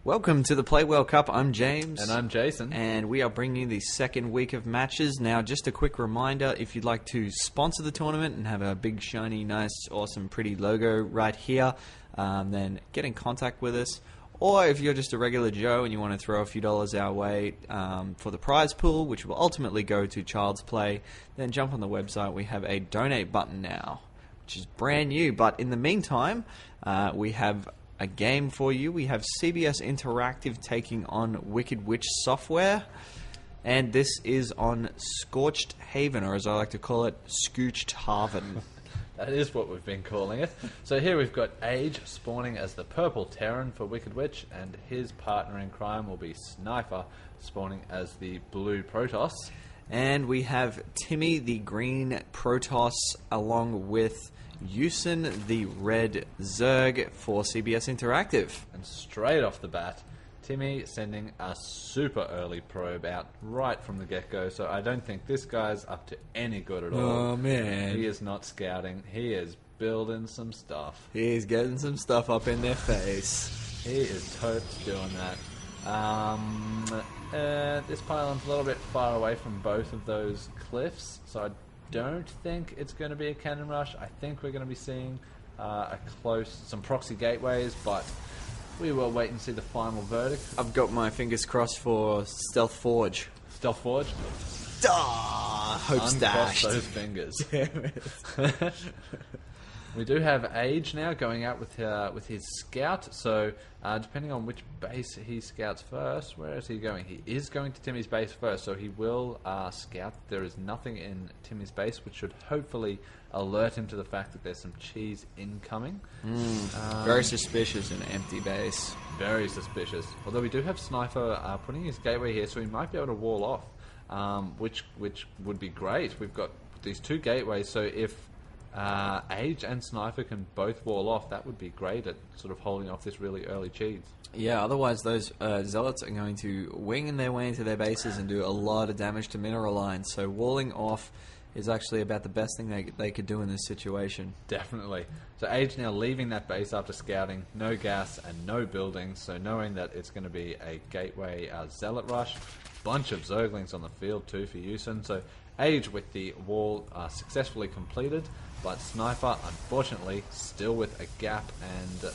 Welcome to the Play World Cup. I'm James. And I'm Jason. And we are bringing you the second week of matches. Now, just a quick reminder, if you'd like to sponsor the tournament and have a big, shiny, nice, awesome, pretty logo right here, then get in contact with us. Or if you're just a regular Joe and you want to throw a few dollars our way for the prize pool, which will ultimately go to Child's Play, then jump on the website. We have a donate button now, which is brand new. But in the meantime, we have a game for you. We have CBS Interactive taking on Wicked Witch Software, and this is on Scorched Haven, or as I like to call it, Scorched Haven. That is what we've been calling it. So here we've got Age spawning as the purple Terran for Wicked Witch, and his partner in crime will be Snipher spawning as the blue Protoss. And we have Timmy, the green Protoss, along with Yusyn, the red Zerg for CBS Interactive. And straight off the bat, Timmy sending a super early probe out right from the get-go, so I don't think this guy's up to any good at all. Oh, man. He is not scouting. He is building some stuff. He's getting some stuff up in their face. He is totes doing that. This pylon's a little bit far away from both of those cliffs, so I don't think it's going to be a cannon rush. I think we're going to be seeing some proxy gateways, but we will wait and see the final verdict. I've got my fingers crossed for Stealth Forge. Stealth Forge? Hope's dashed. Uncross those fingers. We do have Age now going out with his scout, so depending on which base he scouts first, where is he going? He is going to Timmy's base first, so he will scout. There is nothing in Timmy's base, which should hopefully alert him to the fact that there's some cheese incoming. Very suspicious in an empty base. Very suspicious. Although we do have Snipher putting his gateway here, so he might be able to wall off, which would be great. We've got these two gateways, so if Age and Snipher can both wall off, that would be great at sort of holding off this really early cheese. Yeah, otherwise those zealots are going to wing their way into their bases and do a lot of damage to mineral lines. So walling off is actually about the best thing they could do in this situation. Definitely. So Age now leaving that base after scouting, no gas and no buildings, so knowing that it's going to be a gateway zealot rush. Bunch of Zerglings on the field too for Yusyn. So Age with the wall successfully completed, but Snipher unfortunately still with a gap, and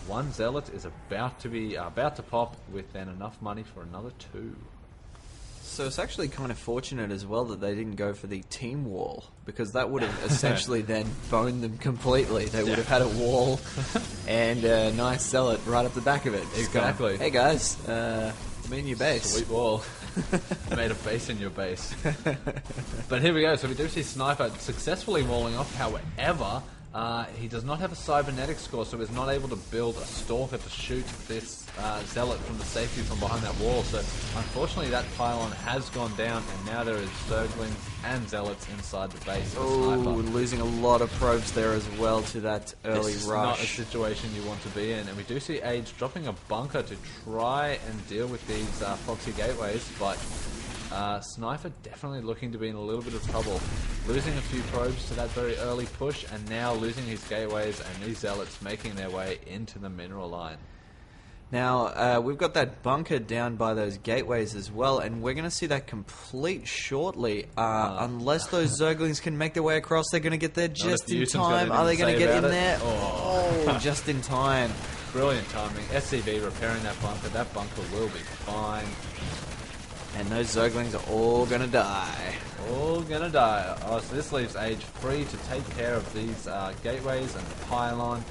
one zealot is about to pop with then enough money for another two. So it's actually kind of fortunate as well that they didn't go for the team wall, because that would have essentially then boned them completely. They would have had a wall and a nice zealot right up the back of it. Exactly. Hey guys, I'm in your base. Sweet wall. Made a base in your base. But here we go. So we do see Snipher successfully walling off. However, he does not have a cybernetic score, so is not able to build a stalker to shoot this zealot from the safety from behind that wall. So unfortunately that pylon has gone down, and now there is Zerglings and zealots inside the base. Oh, losing a lot of probes there as well to that early this rush. Is not a situation you want to be in, and we do see Age dropping a bunker to try and deal with these proxy gateways, but Snipher definitely looking to be in a little bit of trouble. Losing a few probes to that very early push, and now losing his gateways, and these zealots making their way into the mineral line. Now, we've got that bunker down by those gateways as well, and we're going to see that complete shortly. Unless those Zerglings can make their way across, they're going to get there just in time. Are they going to get in there? Oh, just in time. Brilliant timing. SCV repairing that bunker. That bunker will be fine. And those Zerglings are all going to die. All going to die. Oh, so this leaves Age free to take care of these gateways and the pylon.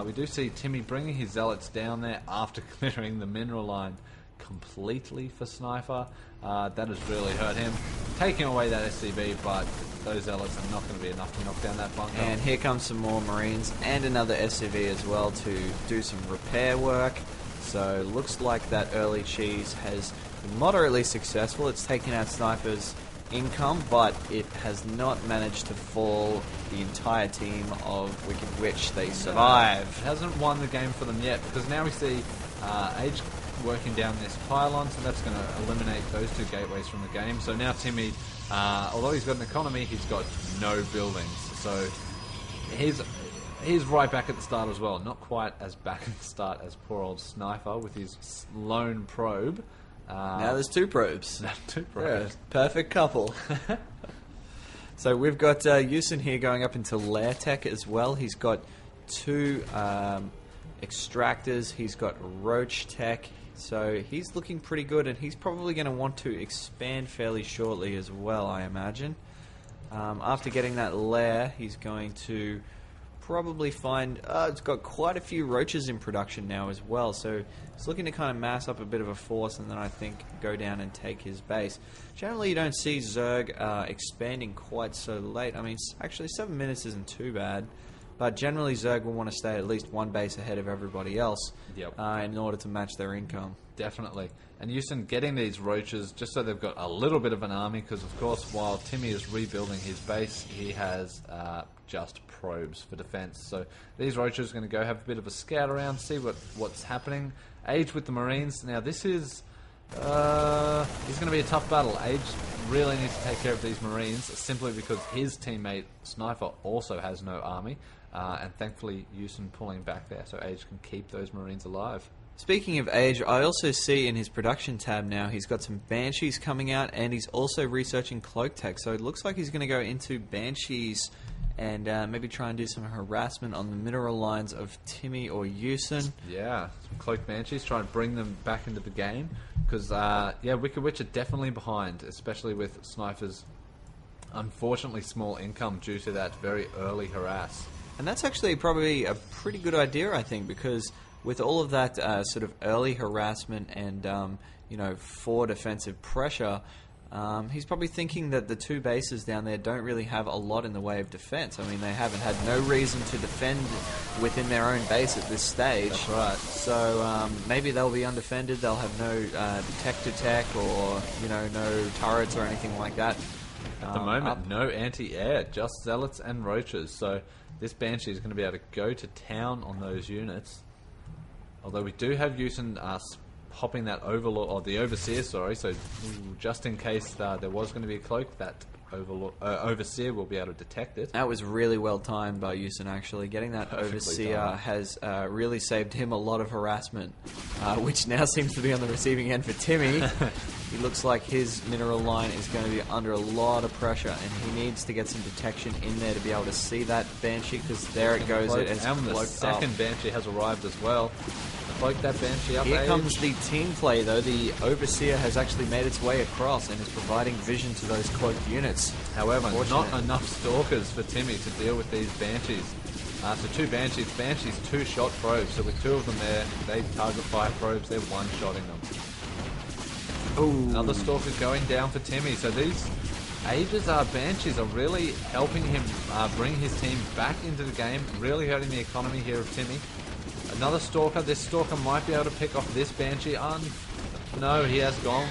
We do see Timmy bringing his zealots down there after clearing the mineral line completely for Snipher. That has really hurt him. Taking away that SCV, but those zealots are not going to be enough to knock down that bunker. And here comes some more Marines and another SCV as well to do some repair work. So looks like that early cheese has been moderately successful. It's taken out Sniper's income, but it has not managed to fall the entire team of Wicked Witch. They survive. It hasn't won the game for them yet, because now we see Age working down this pylon, so that's going to eliminate those two gateways from the game. So now Timmy, although he's got an economy, he's got no buildings. So He's right back at the start as well. Not quite as back at the start as poor old Snipher with his lone probe. Now there's 2 probes. Two probes. Yeah, perfect couple. So we've got Yusyn here going up into Lair Tech as well. He's got 2 extractors. He's got Roach Tech. So he's looking pretty good, and he's probably going to want to expand fairly shortly as well, I imagine. After getting that lair, he's going to probably find... it's got quite a few roaches in production now as well, so he's looking to kind of mass up a bit of a force and then I think go down and take his base. Generally you don't see Zerg expanding quite so late. I mean, actually 7 minutes isn't too bad, but generally Zerg will want to stay at least 1 base ahead of everybody else in order to match their income. Definitely. And Yusyn getting these roaches just so they've got a little bit of an army, because of course while Timmy is rebuilding his base, he has just probes for defense. So these roaches are going to go have a bit of a scout around, see what's happening. Age with the Marines. Now this is it's going to be a tough battle. Age really needs to take care of these Marines simply because his teammate Snipher also has no army, and thankfully Yusyn pulling back there so Age can keep those Marines alive. Speaking of Age, I also see in his production tab now he's got some Banshees coming out, and he's also researching Cloak Tech. So it looks like he's going to go into Banshees and maybe try and do some harassment on the mineral lines of Timmy or Yusyn. Yeah, some Cloak Banshees, try and bring them back into the game. Because, Wicked Witch are definitely behind, especially with Sniper's unfortunately small income due to that very early harass. And that's actually probably a pretty good idea, I think, because with all of that sort of early harassment and, forward offensive pressure, he's probably thinking that the 2 bases down there don't really have a lot in the way of defense. I mean, they haven't had no reason to defend within their own base at this stage. That's right. So maybe they'll be undefended. They'll have no detector tech or, no turrets or anything like that. At the moment, no anti-air, just Zealots and Roaches. So this Banshee is going to be able to go to town on those units. Although we do have Yusyn popping that Overlord, or the Overseer, sorry, so just in case there was going to be a cloak, that Overseer will be able to detect it. That was really well timed by Yusyn, actually. Getting that Overseer has really saved him a lot of harassment, which now seems to be on the receiving end for Timmy. He looks like his mineral line is going to be under a lot of pressure, and he needs to get some detection in there to be able to see that Banshee, because there it goes. It has and the second Banshee has arrived as well. Cloak that Banshee up. Here comes the team play, though. The Overseer has actually made its way across and is providing vision to those cloaked units. However, not enough Stalkers for Timmy to deal with these Banshees. So 2 Banshees. Banshees 2-shot probes. So with 2 of them there, they target 5 probes. They're 1-shotting them. Ooh. Another Stalker going down for Timmy. So these Age's Banshees are really helping him bring his team back into the game. Really hurting the economy here of Timmy. Another Stalker. This Stalker might be able to pick off this Banshee. No, he has gone.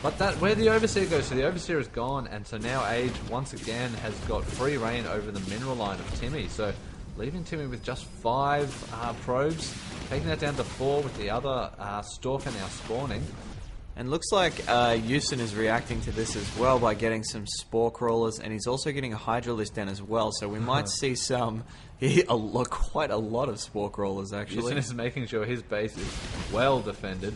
But where the Overseer goes, so the Overseer is gone, and so now Age once again has got free reign over the mineral line of Timmy. So leaving Timmy with just 5 probes, taking that down to 4 with the other Stalker now spawning. And looks like Yusyn is reacting to this as well by getting some Spore Crawlers, and he's also getting a Hydralisk down as well, so we might see quite a lot of Spore Crawlers, actually. Yusyn is making sure his base is well defended.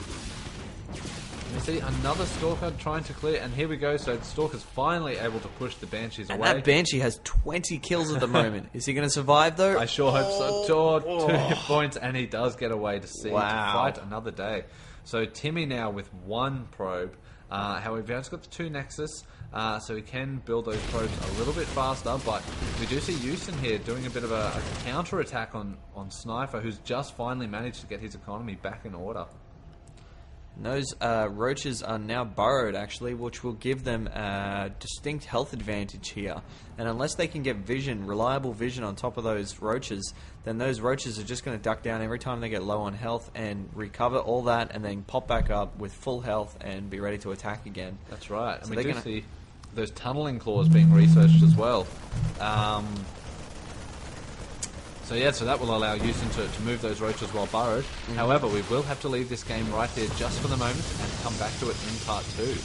You see another Stalker trying to clear, and here we go, so the Stalker's finally able to push the Banshees away. And that Banshee has 20 kills at the moment. Is he going to survive, though? I sure hope so. 2 hit points, and he does get away to fight another day. So Timmy now with 1 probe. However, he's got the 2 Nexus, so he can build those probes a little bit faster. But we do see Yusyn here doing a bit of a counter-attack on Snipher, who's just finally managed to get his economy back in order. And those roaches are now burrowed, actually, which will give them a distinct health advantage here. And unless they can get reliable vision on top of those roaches, then those roaches are just going to duck down every time they get low on health and recover all that and then pop back up with full health and be ready to attack again. That's right. So and we do see those tunneling claws being researched as well. So that will allow Yusyn to move those roaches while burrowed. However, we will have to leave this game right here just for the moment and come back to it in part 2.